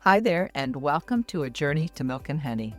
Hi there, and welcome to A Journey to Milk and Honey.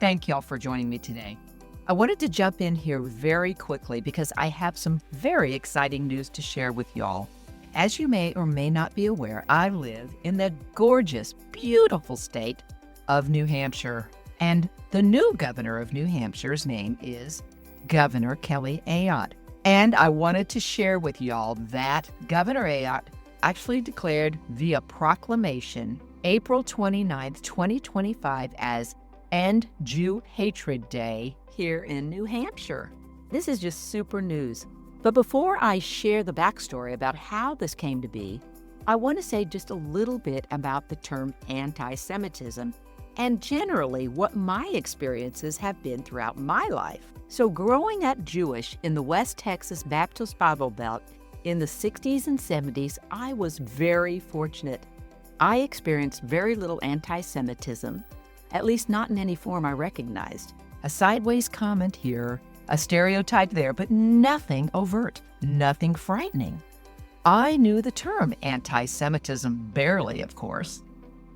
Thank y'all for joining me today. I wanted to jump in here very quickly because I have some very exciting news to share with y'all. As you may or may not be aware, I live in the gorgeous, beautiful state of New Hampshire. And the new governor of New Hampshire's name is Governor Kelly Ayotte. And I wanted to share with y'all that Governor Ayotte actually declared via proclamation April 29th, 2025 as End Jew Hatred Day here in New Hampshire. This is just super news. But before I share the backstory about how this came to be, I want to say just a little bit about the term anti-Semitism and generally what my experiences have been throughout my life. So growing up Jewish in the West Texas Baptist Bible Belt in the 60s and 70s, I was very fortunate. I experienced very little anti-Semitism, at least not in any form I recognized. A sideways comment here, a stereotype there, but nothing overt, nothing frightening. I knew the term anti-Semitism barely, of course.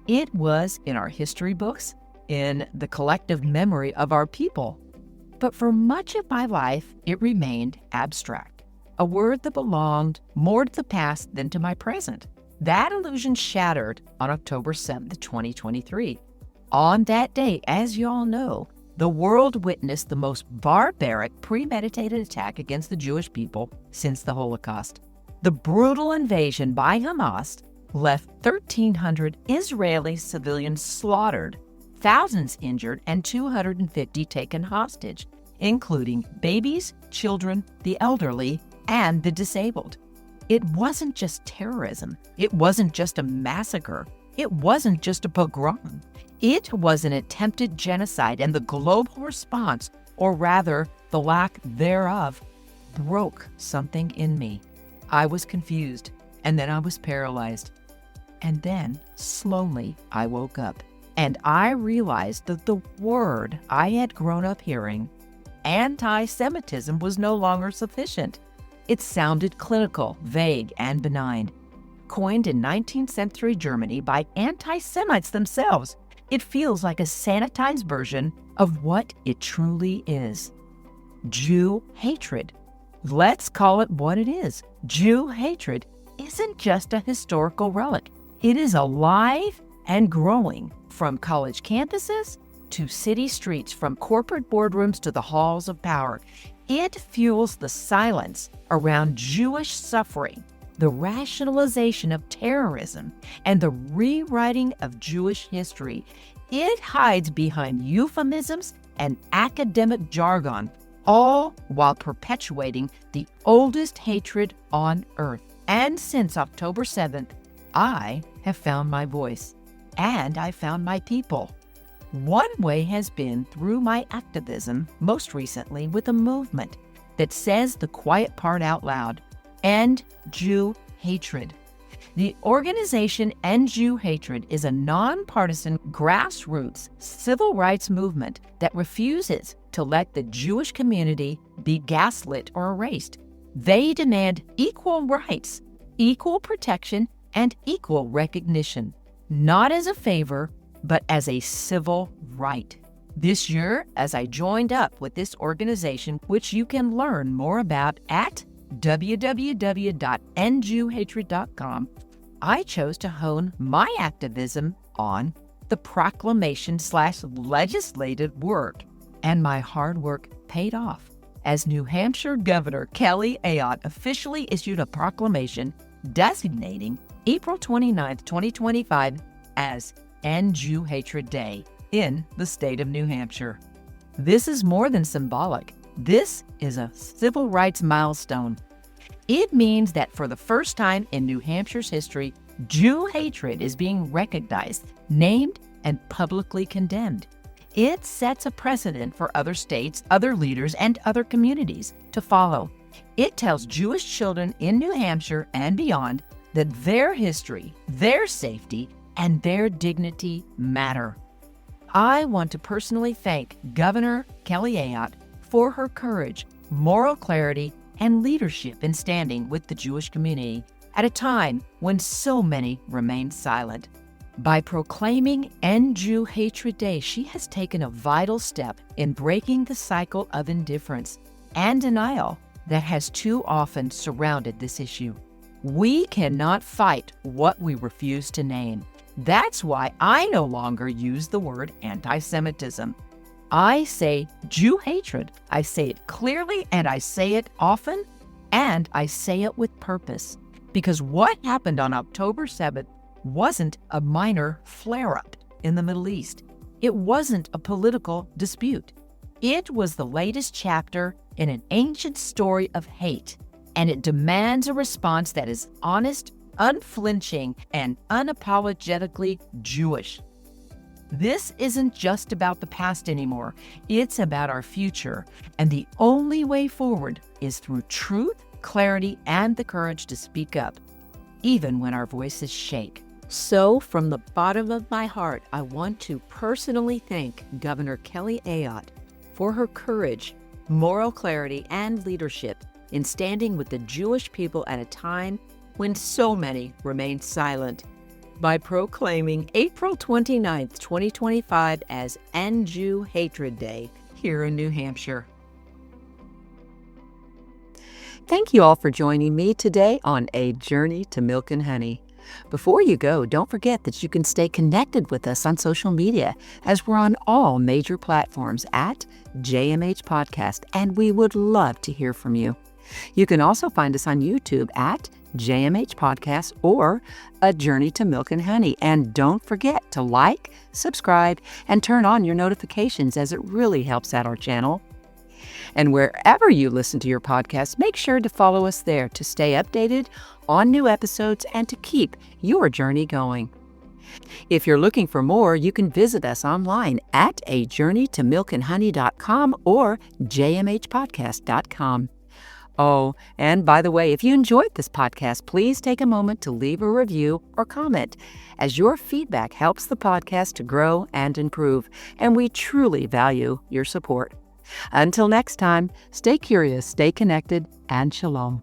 It was in our history books, in the collective memory of our people. But for much of my life, it remained abstract, a word that belonged more to the past than to my present. That illusion shattered on October 7th, 2023. On that day, as you all know, the world witnessed the most barbaric, premeditated attack against the Jewish people since the Holocaust. The brutal invasion by Hamas left 1,300 Israeli civilians slaughtered, thousands injured, and 250 taken hostage, including babies, children, the elderly, and the disabled. It wasn't just terrorism. It wasn't just a massacre. It wasn't just a pogrom. It was an attempted genocide, and the global response, or rather the lack thereof, broke something in me. I was confused, and then I was paralyzed. And then, slowly, I woke up, and I realized that the word I had grown up hearing, anti-Semitism, was no longer sufficient. It sounded clinical, vague, and benign. Coined in 19th century Germany by anti-Semites themselves, it feels like a sanitized version of what it truly is. Jew hatred. Let's call it what it is. Jew hatred isn't just a historical relic. It is alive and growing from college campuses to city streets, from corporate boardrooms to the halls of power. It fuels the silence around Jewish suffering, the rationalization of terrorism, and the rewriting of Jewish history. It hides behind euphemisms and academic jargon, all while perpetuating the oldest hatred on earth. And since October 7th, I have found my voice, and I found my people. One way has been through my activism, most recently with a movement that says the quiet part out loud: End Jew Hatred. The organization End Jew Hatred is a nonpartisan, grassroots civil rights movement that refuses to let the Jewish community be gaslit or erased. They demand equal rights, equal protection, and equal recognition, not as a favor, but as a civil right. This year, as I joined up with this organization, which you can learn more about at www.endjewhatred.com, I chose to hone my activism on the proclamation/legislative work, and my hard work paid off, as New Hampshire Governor Kelly Ayotte officially issued a proclamation designating April 29th, 2025 as End Jew Hatred Day in the state of New Hampshire. This is more than symbolic. This is a civil rights milestone. It means that for the first time in New Hampshire's history, Jew hatred is being recognized, named, and publicly condemned. It sets a precedent for other states, other leaders, and other communities to follow. It tells Jewish children in New Hampshire and beyond that their history, their safety, and their dignity matter. I want to personally thank Governor Kelly Ayotte for her courage, moral clarity, and leadership in standing with the Jewish community at a time when so many remained silent. By proclaiming End Jew Hatred Day, she has taken a vital step in breaking the cycle of indifference and denial that has too often surrounded this issue. We cannot fight what we refuse to name. That's why I no longer use the word anti-Semitism. I say Jew hatred. I say it clearly, and I say it often, and I say it with purpose. Because what happened on October 7th wasn't a minor flare-up in the Middle East. It wasn't a political dispute. It was the latest chapter in an ancient story of hate, and it demands a response that is honest, unflinching, and unapologetically Jewish. This isn't just about the past anymore. It's about our future, and the only way forward is through truth, clarity, and the courage to speak up, even when our voices shake. So, from the bottom of my heart, I want to personally thank Governor Kelly Ayotte for her courage, moral clarity, and leadership in standing with the Jewish people at a time when so many remained silent. By proclaiming April 29th, 2025 as End Jew Hatred Day here in New Hampshire. Thank you all for joining me today on A Journey to Milk and Honey. Before you go, don't forget that you can stay connected with us on social media, as we're on all major platforms at JMH Podcast, and we would love to hear from you. You can also find us on YouTube at JMH Podcast or A Journey to Milk and Honey. And don't forget to like, subscribe, and turn on your notifications, as it really helps out our channel. And wherever you listen to your podcast, make sure to follow us there to stay updated on new episodes and to keep your journey going. If you're looking for more, you can visit us online at ajourneytomilkandhoney.com or jmhpodcast.com. Oh, and by the way, if you enjoyed this podcast, please take a moment to leave a review or comment, as your feedback helps the podcast to grow and improve, and we truly value your support. Until next time, stay curious, stay connected, and shalom.